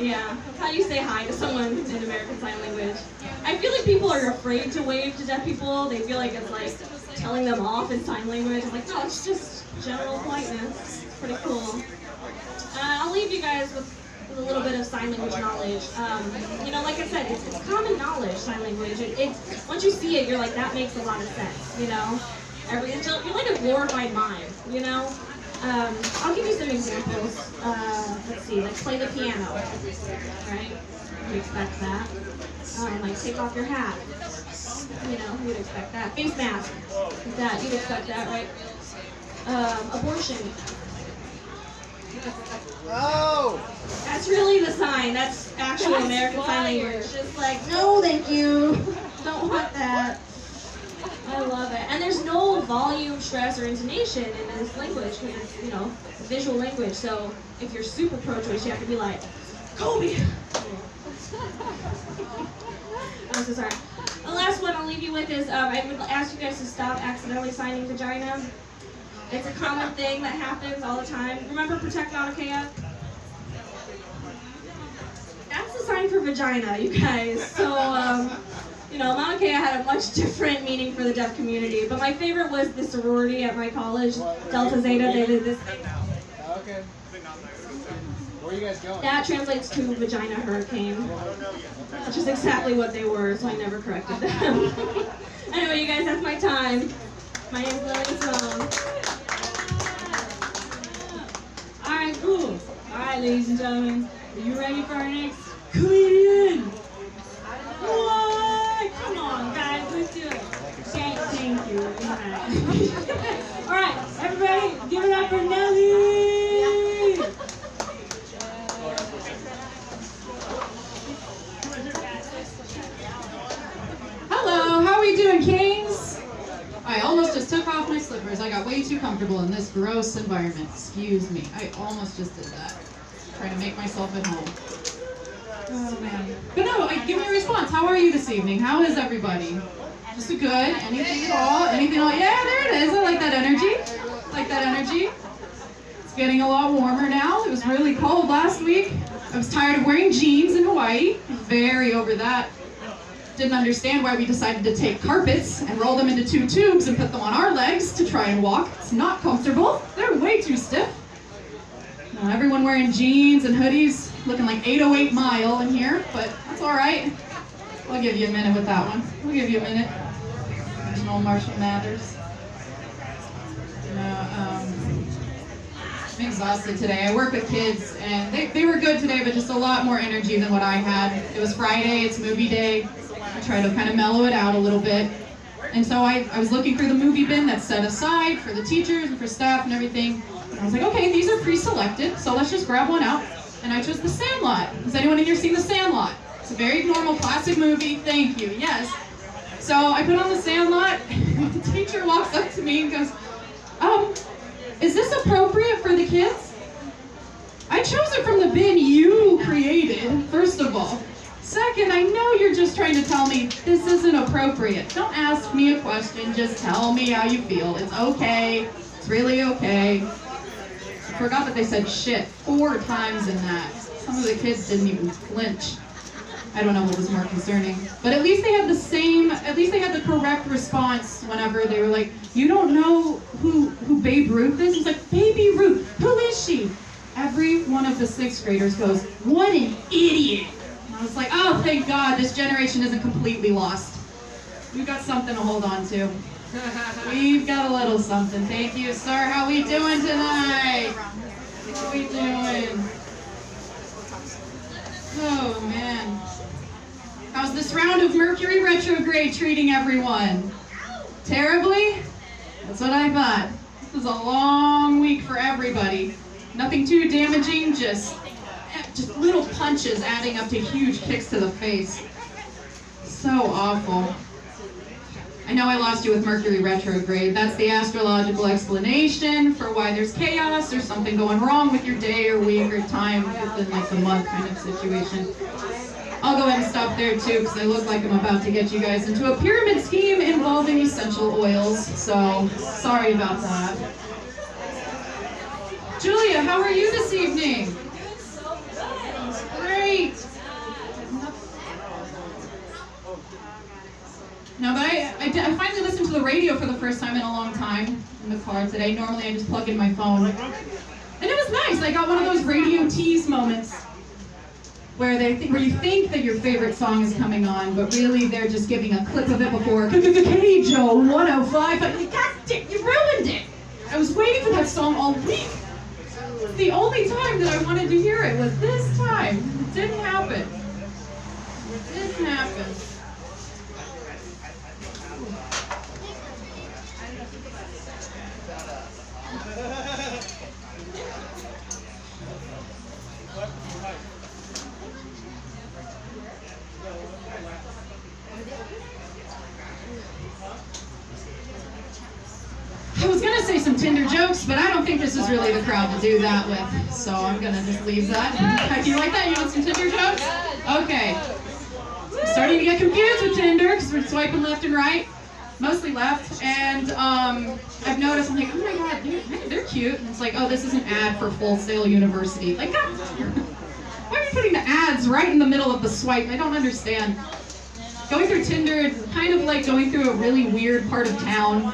Yeah, that's how you say hi to someone in American Sign Language. I feel like people are afraid to wave to deaf people. They feel like it's like telling them off in sign language. I'm like, no, it's just general politeness. It's pretty cool. I'll leave you guys with a little bit of sign language knowledge. You know, like I said, it's common knowledge, sign language. It's once you see it, you're like, that makes a lot of sense, you know? You're like a glorified mime, you know? I'll give you some examples. Let's see, like play the piano, right? You expect that. Like take off your hat. You know, you'd expect that. Face mask, like that, you'd expect that, right? Abortion. Oh! That's really the sign. That's actual American Sign Language. Just like, no, thank you. Don't want that. I love it. And there's no volume, stress, or intonation in this language because it's, you know, visual language. So if you're super pro-choice, you have to be like, Kobe! I'm so sorry. The last one I'll leave you with is I would ask you guys to stop accidentally signing vagina. It's a common thing that happens all the time. Remember Protect Mauna Kea? That's the sign for vagina, you guys. So, you know, Mauna Kea had a much different meaning for the deaf community, but my favorite was the sorority at my college, Delta Zeta. They did this thing. Okay. Where are you guys going? That translates to vagina hurricane, which is exactly what they were, so I never corrected them. Anyway, you guys, that's my time. My name's Lilly. Alright, cool. Alright, ladies and gentlemen, are you ready for our next comedian? What? Come on, guys, let's do it. Thank you. Alright, everybody, give it up for Nelly! Hello, how are we doing, Kings? I almost just took off my slippers. I got way too comfortable in this gross environment. Excuse me. I almost just did that. Trying to make myself at home. Oh, man. But no, give me a response. How are you this evening? How is everybody? Just a good? Anything at all? Anything at all? Yeah, there it is. I like that energy. Like that energy. It's getting a lot warmer now. It was really cold last week. I was tired of wearing jeans in Hawaii. Very over that. Didn't understand why we decided to take carpets and roll them into 2 tubes and put them on our legs to try and walk. It's not comfortable. They're way too stiff. Now, everyone wearing jeans and hoodies, looking like 808 Mile in here, but that's all right. We'll give you a minute with that one. We'll give you a minute. There's no Marshall Mathers. I'm exhausted today. I work with kids, and they were good today, but just a lot more energy than what I had. It was Friday, it's movie day. I try to kind of mellow it out a little bit. And so I was looking through the movie bin that's set aside for the teachers and for staff and everything. And I was like, okay, these are pre-selected, so let's just grab one out. And I chose The Sandlot. Has anyone in here seen The Sandlot? It's a very normal, classic movie. Thank you, yes. So I put on The Sandlot, and the teacher walks up to me and goes, is this appropriate for the kids? I chose it from the bin you created, first of all. Second, I know you're just trying to tell me this isn't appropriate. Don't ask me a question, just tell me how you feel. It's okay, it's really okay. I forgot that they said shit 4 times in that. Some of the kids didn't even flinch. I don't know what was more concerning. But at least they had the correct response whenever they were like, you don't know who Babe Ruth is? It's like, Baby Ruth, who is she? Every one of the 6th graders goes, what an idiot. And I was like, oh, thank God, this generation isn't completely lost. We've got something to hold on to. We've got a little something. Thank you, sir. How we doing tonight? How we doing? Oh, man. How's this round of Mercury retrograde treating everyone? Terribly? That's what I thought. This is a long week for everybody. Nothing too damaging, just little punches adding up to huge kicks to the face. So awful. I know I lost you with Mercury retrograde. That's the astrological explanation for why there's chaos or something going wrong with your day or week or time within like the month kind of situation. I'll go ahead and stop there too because I look like I'm about to get you guys into a pyramid scheme involving essential oils. So sorry about that. Julia, how are you this evening? Great. No, but I finally listened to the radio for the first time in a long time in the car today. Normally I just plug in my phone. And it was nice. I got one of those radio tease moments where you think that your favorite song is coming on, but really they're just giving a clip of it before K-Joe 105. But you ruined it. I was waiting for that song all week. The only time that I wanted to hear it was this time. It didn't happen. It didn't happen. I was gonna say some Tinder jokes, but I don't think this is really the crowd to do that with, so I'm gonna just leave that. Do you like that? You want some Tinder jokes? Okay. I'm starting to get confused with Tinder because we're swiping left and right, mostly left, and I've noticed, I'm like, oh my god, they're cute. And it's like, oh, this is an ad for Full Sail University. Like, God, why are you putting the ads right in the middle of the swipe? I don't understand. Going through Tinder is kind of like going through a really weird part of town.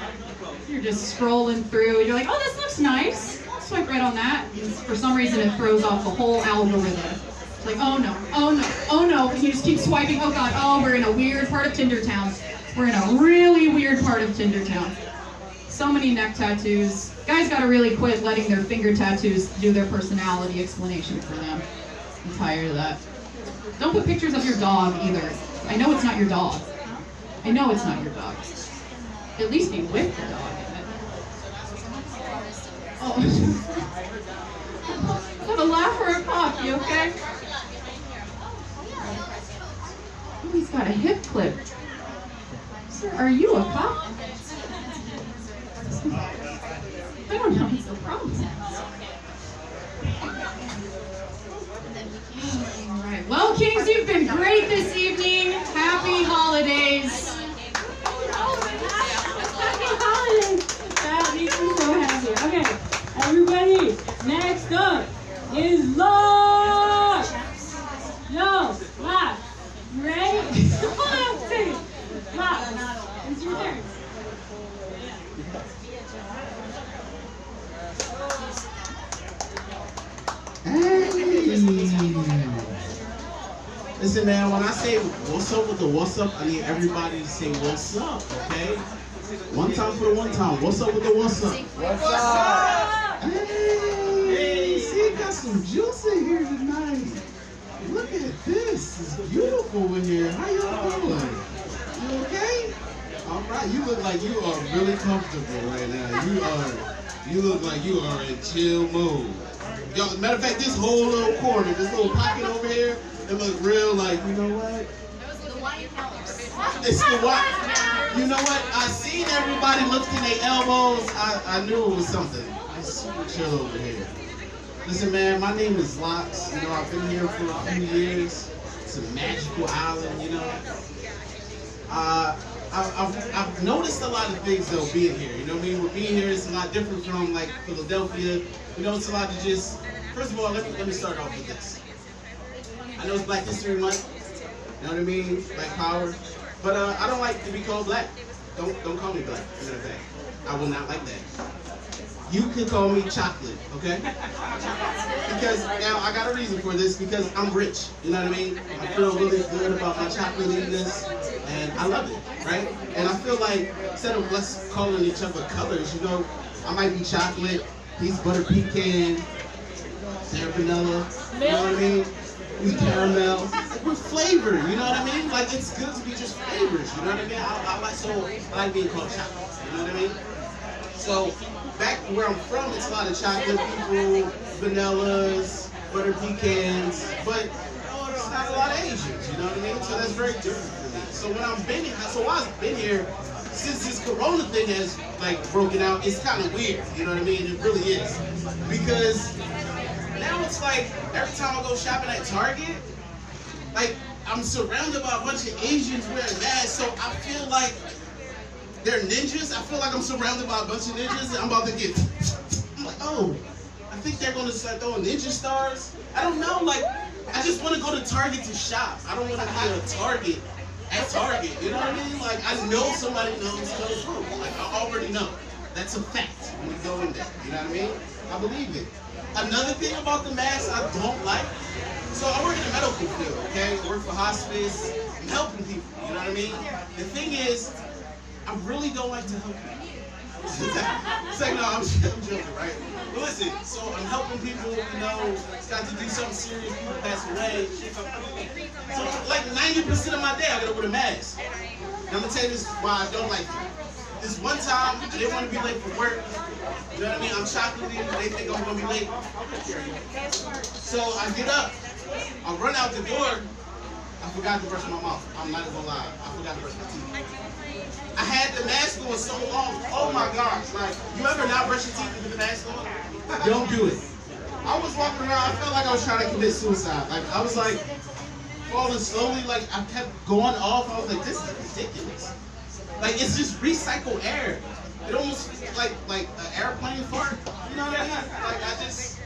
You're just scrolling through, and you're like, oh, this looks nice. I'll swipe right on that. And for some reason, it throws off the whole algorithm. It's like, oh no, oh no, oh no. And you just keep swiping, oh god, oh, we're in a weird part of Tinder town. We're in a really weird part of Tinder town. So many neck tattoos. Guys gotta really quit letting their finger tattoos do their personality explanation for them. I'm tired of that. Don't put pictures of your dog either. I know it's not your dog. I know it's not your dog. At least be with the dog in it. Oh. Is that a laugh or a cough? You okay? Oh, he's got a hip clip. Sir, are you a cop? I don't know. It's a problem. All right. Well, Kings, you've been great this evening. Happy holidays. That makes me so happy. Okay, everybody, next up is Locke. Listen, man, when I say what's up with the what's up, I need everybody to say what's up, okay? One time for the one time. What's up with the what's up? What's up? Hey, see, got some juice in here tonight. Look at this. It's beautiful in here. How y'all doing? You okay? All right. You look like you are really comfortable right now. You look like you are in chill mode. Yo, matter of fact, this whole little corner, this little pocket over here, it look real like, you know what? It's the white. You know what? I seen everybody lifting their elbows. I knew it was something. It's super chill over here. Listen, man, my name is Locks. You know, I've been here for a few years. It's a magical island, you know. I've noticed a lot of things though being here. You know what I mean? With being here, it's a lot different from like Philadelphia. You know, it's a lot to just. First of all, let me start off with this. I know it's Black History Month. You know what I mean? Black Power. But I don't like to be called black. Don't call me black. Matter of fact, I will not like that. You can call me chocolate, okay? Because now I got a reason for this, because I'm rich, you know what I mean? I feel really good about my chocolatiness, and I love it, right? And I feel like instead of us calling each other colors, you know, I might be chocolate, he's butter pecan, they're vanilla, you know what I mean? He's caramel. We're flavor, you know what I mean? Like, it's good to be just flavors, you know what I mean? I like being called chocolate, you know what I mean? So, back where I'm from, it's a lot of chocolate people, vanillas, butter pecans, but it's not a lot of Asians, you know what I mean? So that's very different for me. So when I've been here, since this Corona thing has like broken out, it's kind of weird, you know what I mean? It really is. Because now it's like, every time I go shopping at Target, like, I'm surrounded by a bunch of Asians wearing masks, so I feel like they're ninjas. I feel like I'm surrounded by a bunch of ninjas and I'm about to get, I'm like, oh, I think they're gonna start throwing ninja stars. I don't know, like, I just wanna go to Target to shop. I don't wanna be a target at Target, you know what I mean? Like, I know somebody knows Kung Fu. Like, I already know. That's a fact when you go in there, you know what I mean? I believe it. Another thing about the mask I don't like, so I work in the medical field, okay? I work for hospice, I'm helping people, you know what I mean? The thing is, I really don't like to help people. It's like, no, I'm joking, right? But listen, so I'm helping people, you know, got to do something serious, people pass away. So like 90% of my day, I gotta wear a mask. And I'm gonna tell you this why I don't like it. This one time, I didn't want to be late for work. You know what I mean? I'm chocolatey, they think I'm gonna be late. So I get up, I run out the door, I forgot to brush my mouth. I'm not gonna lie, I forgot to brush my teeth. I had the mask on so long. Oh my gosh! Like, you ever not brush your teeth with the mask on? Don't do it. I was walking around. I felt like I was trying to commit suicide. Like, I was like falling slowly. Like, I kept going off. I was like, this is ridiculous. Like, it's just recycled air. It almost feels like an airplane fart. You know what I mean? Like, I just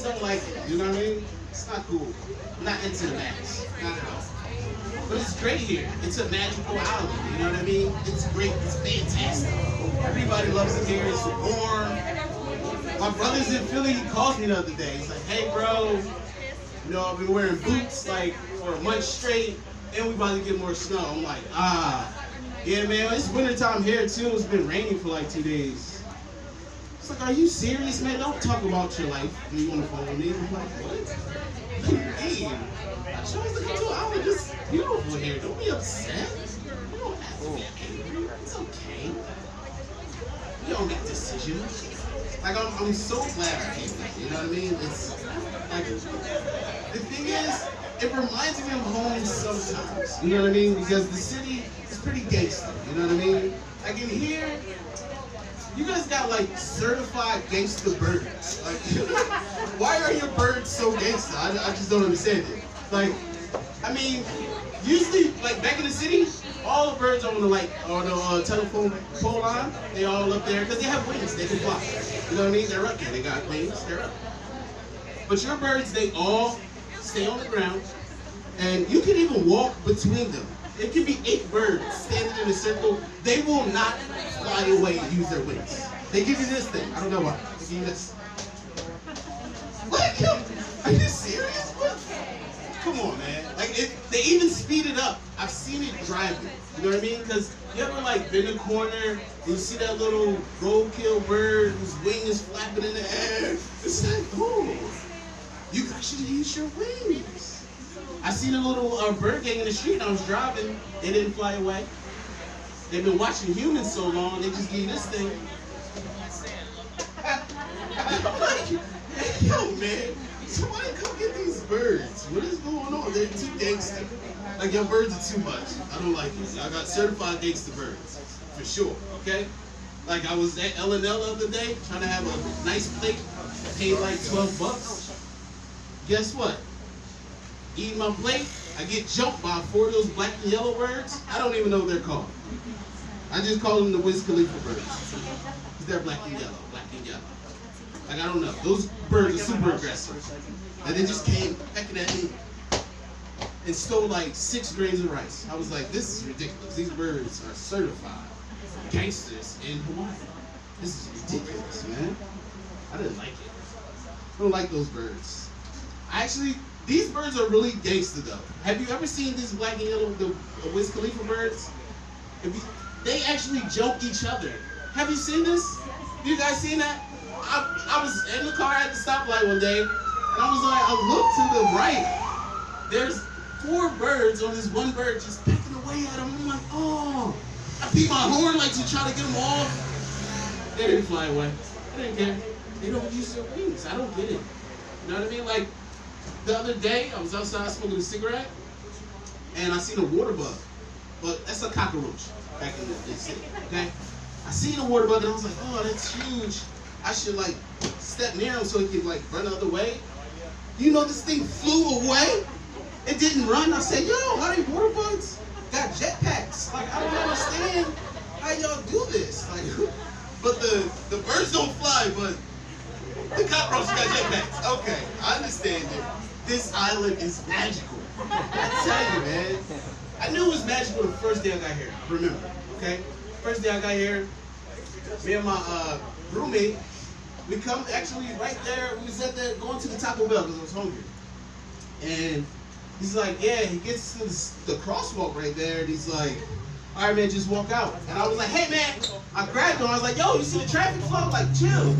don't like it. You know what I mean? It's not cool. I'm not into the mask. Not at all. But it's great here. It's a magical island, you know what I mean? It's great, it's fantastic. Everybody loves it here, it's warm. My brother's in Philly, he called me the other day. He's like, hey bro, you know, I've been wearing boots like for a month straight, and we about to get more snow. I'm like, yeah man, it's wintertime here too. It's been raining for like 2 days. It's like, are you serious, man? Don't talk about your life when you on the phone with me. I'm like, what? What do you mean? I chose to come to an island. It's beautiful here. Don't be upset. You don't have to be angry. It's okay. We don't make decisions. Like, I'm so glad I came back. You know what I mean? It's like, the thing is, it reminds me of home sometimes. You know what I mean? Because the city is pretty gangster. You know what I mean? Like in here, you guys got like certified gangster birds. Like, why are your birds so gangster? I just don't understand it. Like, I mean, usually, like back in the city, all the birds on the telephone pole line, they all up there because they have wings, they can fly. You know what I mean? They're up there, they got wings, they're up. But your birds, they all stay on the ground, and you can even walk between them. It can be 8 birds standing in a circle. They will not fly away and use their wings. They give you this thing. I don't know why. They give you this. What? Are you serious? What? Come on, man. Like, they even speed it up. I've seen it driving. You know what I mean? Because you ever, like, been in a corner and you see that little roadkill bird whose wing is flapping in the air? It's like, oh, you guys should use your wings. I seen a little bird gang in the street and I was driving. They didn't fly away. They've been watching humans so long, they just gave this thing. I'm like, hey, yo, man. Somebody come get these birds. What is going on? They're too gangster. Like, your birds are too much. I don't like it. I got certified gangster birds. For sure, okay? Like, I was at L&L the other day, trying to have a nice plate. Paid like $12. Guess what? Eating my plate, I get jumped by 4 of those black and yellow birds. I don't even know what they're called. I just call them the Wiz Khalifa birds. Because they're black and yellow, black and yellow. Like, I don't know. Those birds are super aggressive. And they just came pecking at me and stole like 6 grains of rice. I was like, this is ridiculous. These birds are certified gangsters in Hawaii. This is ridiculous, man. I didn't like it. I don't like those birds. These birds are really gangster though. Have you ever seen these black and yellow, the Wiz Khalifa birds? They actually jump each other. Have you seen this? You guys seen that? I was in the car at the stoplight one day, and I was like, I looked to the right. There's 4 birds on this one bird just pecking away at him. I'm like, oh. I beat my horn like to try to get them off. They didn't fly away. I didn't care. They don't use their wings. I don't get it. You know what I mean? Like, the other day, I was outside smoking a cigarette, and I seen a water bug. But that's a cockroach back in the city, okay? I seen a water bug, and I was like, oh, that's huge. I should, like, step near him so he could, like, run the other way. You know, this thing flew away. It didn't run. I said, yo, how these water bugs got jetpacks? Like, I don't understand how y'all do this. Like, but the birds don't fly, but the cockroaches got jetpacks. Okay, I understand it. This island is magical. I tell you, man. I knew it was magical the first day I got here. I remember, okay? First day I got here, me and my roommate, we come actually right there. We was at there going to the Taco Bell because I was hungry. And he's like, yeah, he gets to the crosswalk right there, and he's like, all right, man, just walk out. And I was like, hey, man. I grabbed him. I was like, yo, you see the traffic flow? Like, chill.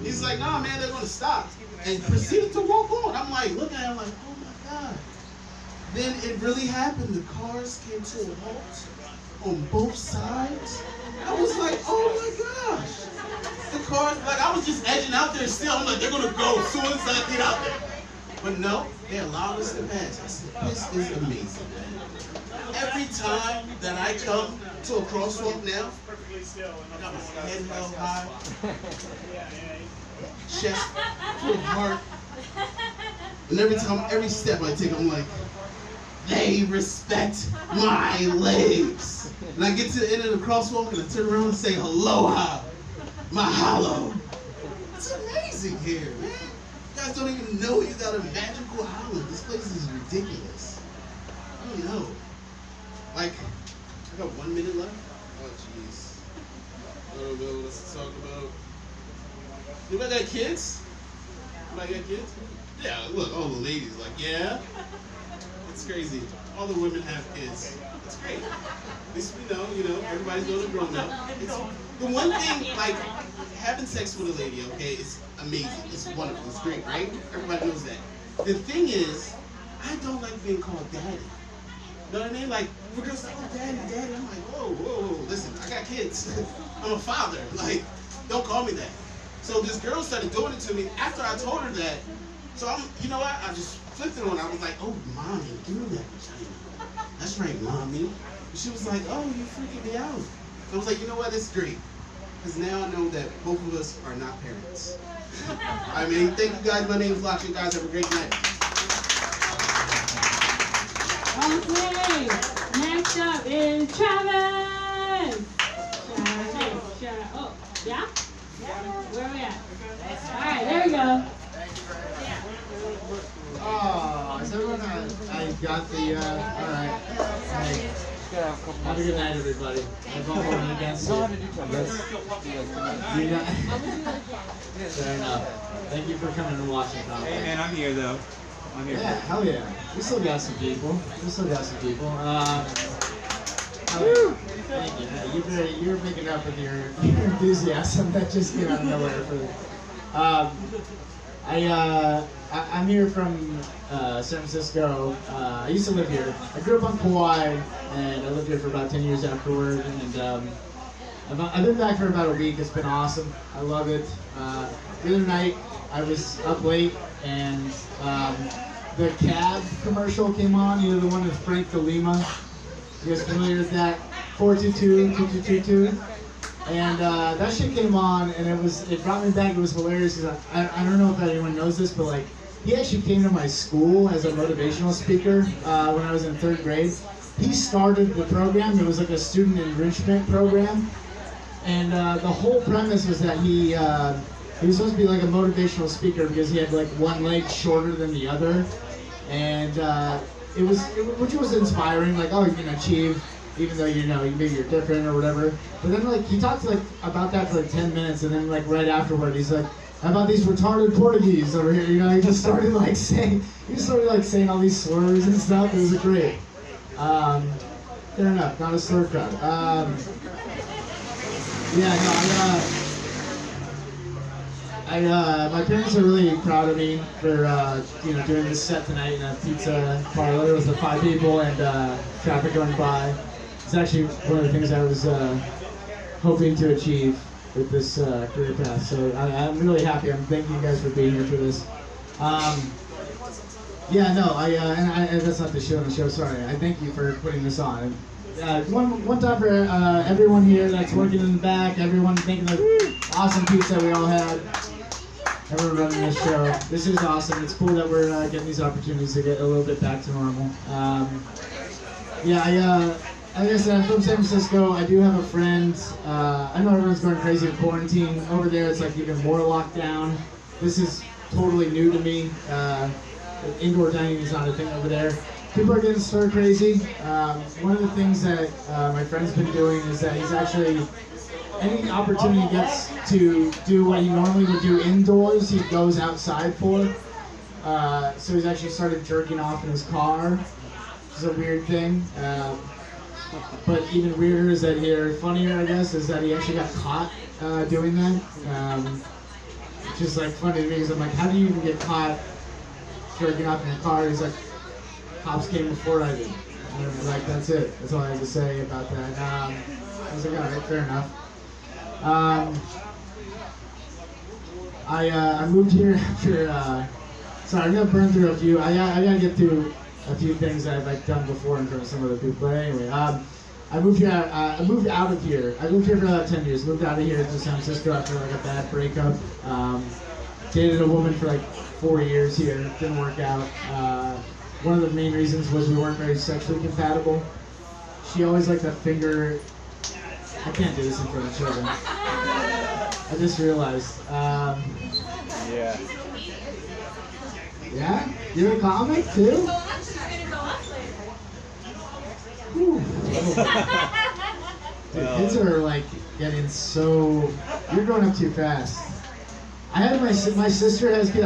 He's like, nah, man, they're going to stop. And proceeded to walk on. I'm like, looking at him like, oh, my God. Then it really happened. The cars came to a halt on both sides. I was like, oh, my gosh. The cars, like, I was just edging out there still. I'm like, they're going to go as soon as I get out there. But no, they allowed us to pass. I said, this is amazing, man. Every time that I come to a crosswalk now, I got my head held high, chest full of heart, and every step I take, I'm like, they respect my legs. And I get to the end of the crosswalk and I turn around and say, aloha, mahalo. It's amazing here, man. You guys don't even know you got a magical island. This place is ridiculous. I don't know. Like, I got 1 minute left? Oh, jeez. I don't know, let's talk about... Anybody got kids? Anybody got kids? Yeah, look, all the ladies like, yeah. It's crazy. All the women have kids. It's great. At least we know, everybody's going to grow up. It's, the one thing, like, having sex with a lady, okay, is amazing. It's wonderful. It's great, right? Everybody knows that. The thing is, I don't like being called daddy. You know what I mean? Like, for girls like, oh, daddy, daddy. I'm like, whoa. Listen, I got kids. I'm a father. Like, don't call me that. So this girl started doing it to me after I told her that. So you know what? I just flipped it on. I was like, oh, mommy, give me that vagina. That's right, mommy. And she was like, oh, you're freaking me out. I was like, you know what? It's great. Because now I know that both of us are not parents. I mean, thank you guys. My name is Locke. You guys have a great night. Okay, next up is Travis. Oh, yeah? Where are we at? All right, there we go. Oh, is everyone I got the, all right. Hey. Have a good night, everybody. I've all worn against it. Fair enough. Thank you for coming and watching. Hey, man, I'm here, though. Yeah, hell yeah. We still got some people. Thank you. You're picking up with your enthusiasm that just came out of nowhere for this. I'm here from San Francisco. I used to live here. I grew up on Kauai, and I lived here for about 10 years afterward. And I've been back for about a week. It's been awesome. I love it. The other night, I was up late, and the cab commercial came on. You know, the one with Frank DeLima. You guys familiar with that? 422-2222. And that shit came on, and it brought me back. It was hilarious because I don't know if anyone knows this, but like he actually came to my school as a motivational speaker when I was in 3rd grade. He started the program. It was like a student enrichment program, and the whole premise was that he was supposed to be like a motivational speaker because he had like one leg shorter than the other, and which was inspiring. Like, oh, you can achieve. Even though maybe you're different or whatever, but then like he talked like about that for like 10 minutes, and then like right afterward he's like, "How about these retarded Portuguese over here?" You know, he started saying all these slurs and stuff. It was great. Fair enough, not a slur crowd. My parents are really proud of me for doing this set tonight in a pizza parlor. There was the 5 people and traffic going by. It's actually one of the things I was hoping to achieve with this career path. So I'm really happy. I'm thanking you guys for being here for this. That's not the show. Sorry. I thank you for putting this on. One time for everyone here that's working in the back, everyone making the awesome pizza we all had. Everyone running this show. This is awesome. It's cool that we're getting these opportunities to get a little bit back to normal. Like I said, I'm from San Francisco. I do have a friend. I know everyone's going crazy with quarantine. Over there, it's like even more lockdown. This is totally new to me. Indoor dining is not a thing over there. People are getting stir crazy. One of the things that my friend's been doing is that he's actually, any opportunity he gets to do what he normally would do indoors, he goes outside for. So he's actually started jerking off in his car, which is a weird thing. But even weirder is that funnier I guess, is that he actually got caught doing that. Which is like funny to me because I'm like, how do you even get caught jerking off in your car? He's like, cops came before I did. And like, that's it. That's all I have to say about that. I was like, alright, fair enough. I moved here after, sorry, I'm gonna burn through a few. I gotta get through a few things that I've like done before in front of some other people. But anyway, I moved here. I moved out of here. I lived here for about 10 years. Moved out of here to San Francisco after like a bad breakup. Dated a woman for like 4 years here. Didn't work out. One of the main reasons was we weren't very sexually compatible. She always liked to finger. I can't do this in front of children. I just realized. Yeah. Yeah? You're a comic too? Dude, kids are like getting so. You're growing up too fast. I had my sister has kids.